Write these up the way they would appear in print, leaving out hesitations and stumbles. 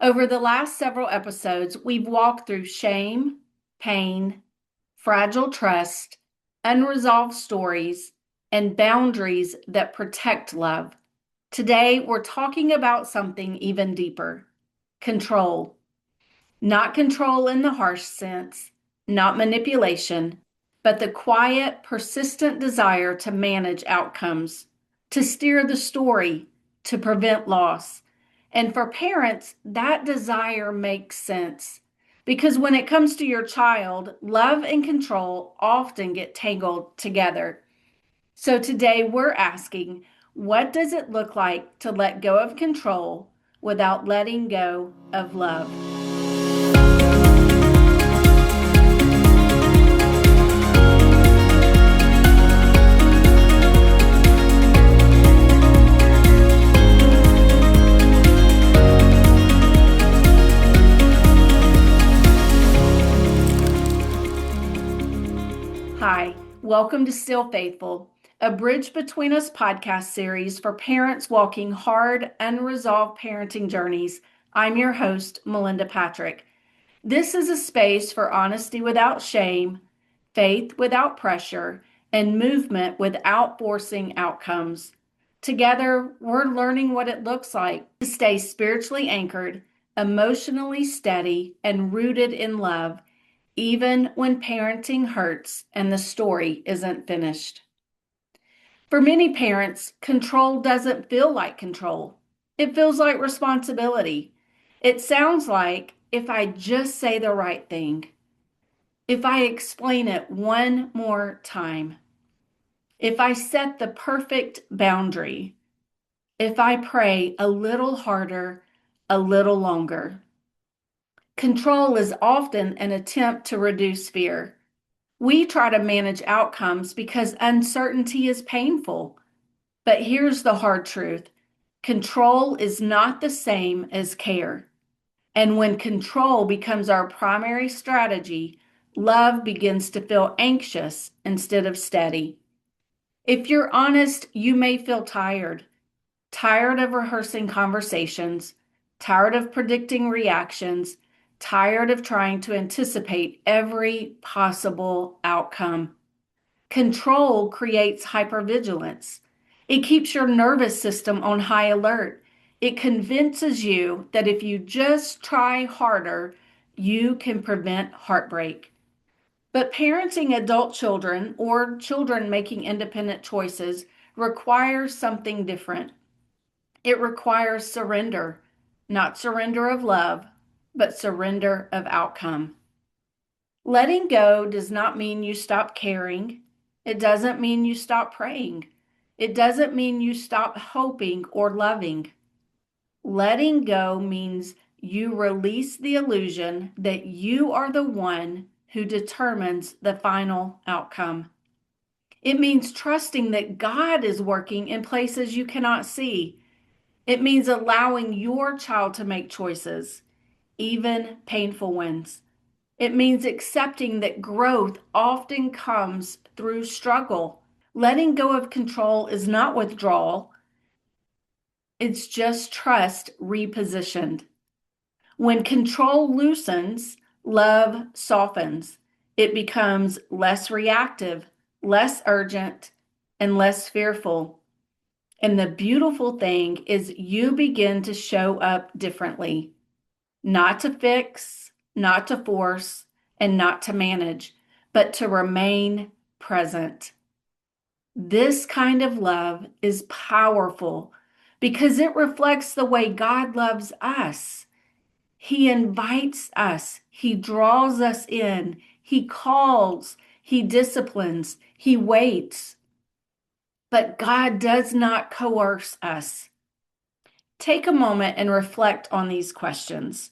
Over the last several episodes, we've walked through shame, pain, fragile trust, unresolved stories, and boundaries that protect love. Today, we're talking about something even deeper: control. Not control in the harsh sense, not manipulation, but the quiet, persistent desire to manage outcomes, to steer the story, to prevent loss. And for parents, that desire makes sense because when it comes to your child, love and control often get tangled together. So today we're asking, what does it look like to let go of control without letting go of love? Hi, welcome to Still Faithful, a Bridge Between Us podcast series for parents walking hard, unresolved parenting journeys. I'm your host, Melinda Patrick. This is a space for honesty without shame, faith without pressure, and movement without forcing outcomes. Together, we're learning what it looks like to stay spiritually anchored, emotionally steady, and rooted in love, even when parenting hurts and the story isn't finished. For many parents, control doesn't feel like control. It feels like responsibility. It sounds like if I just say the right thing, if I explain it one more time, if I set the perfect boundary, if I pray a little harder, a little longer. Control is often an attempt to reduce fear. We try to manage outcomes because uncertainty is painful. But here's the hard truth: control is not the same as care. And when control becomes our primary strategy, love begins to feel anxious instead of steady. If you're honest, you may feel tired of rehearsing conversations, tired of predicting reactions, tired of trying to anticipate every possible outcome. Control creates hypervigilance. It keeps your nervous system on high alert. It convinces you that if you just try harder, you can prevent heartbreak. But parenting adult children or children making independent choices requires something different. It requires surrender, not surrender of love, but surrender of outcome. Letting go does not mean you stop caring. It doesn't mean you stop praying. It doesn't mean you stop hoping or loving. Letting go means you release the illusion that you are the one who determines the final outcome. It means trusting that God is working in places you cannot see. It means allowing your child to make choices, even painful ones. It means accepting that growth often comes through struggle. Letting go of control is not withdrawal, it's just trust repositioned. When control loosens, love softens. It becomes less reactive, less urgent, and less fearful. And the beautiful thing is you begin to show up differently, not to fix, not to force, and not to manage, but to remain present. This kind of love is powerful because it reflects the way God loves us. He invites us, He draws us in, He calls, He disciplines, He waits. But God does not coerce us. Take a moment and reflect on these questions.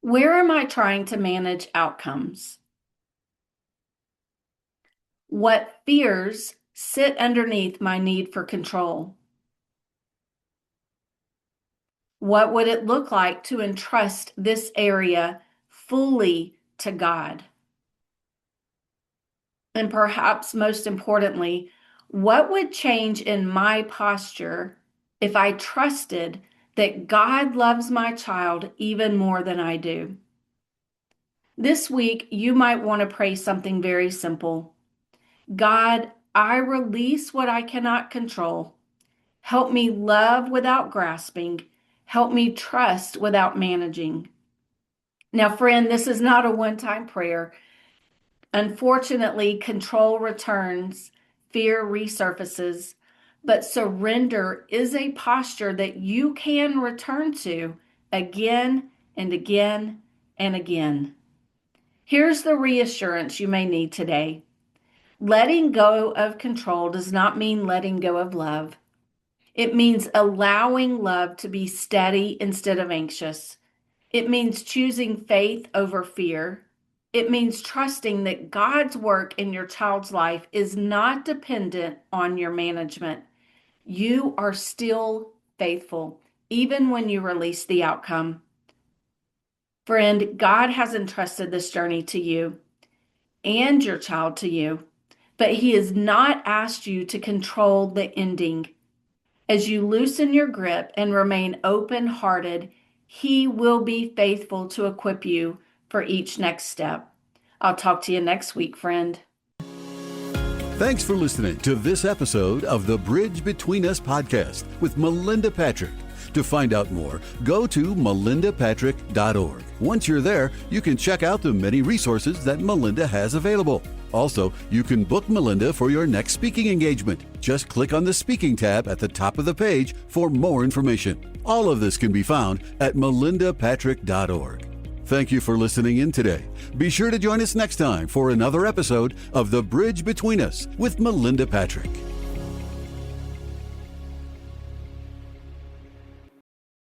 Where am I trying to manage outcomes? What fears sit underneath my need for control? What would it look like to entrust this area fully to God? And perhaps most importantly, what would change in my posture if I trusted that God loves my child even more than I do. This week, you might want to pray something very simple. God, I release what I cannot control. Help me love without grasping. Help me trust without managing. Now, friend, this is not a one-time prayer. Unfortunately, control returns, fear resurfaces, but surrender is a posture that you can return to again and again and again. Here's the reassurance you may need today. Letting go of control does not mean letting go of love. It means allowing love to be steady instead of anxious. It means choosing faith over fear. It means trusting that God's work in your child's life is not dependent on your management. You are still faithful, even when you release the outcome. Friend, God has entrusted this journey to you and your child to you, but He has not asked you to control the ending. As you loosen your grip and remain open-hearted, He will be faithful to equip you for each next step. I'll talk to you next week, friend. Thanks for listening to this episode of the Bridge Between Us podcast with Melinda Patrick. To find out more, go to melindapatrick.org. Once you're there, you can check out the many resources that Melinda has available. Also, you can book Melinda for your next speaking engagement. Just click on the speaking tab at the top of the page for more information. All of this can be found at melindapatrick.org. Thank you for listening in today. Be sure to join us next time for another episode of The Bridge Between Us with Melinda Patrick.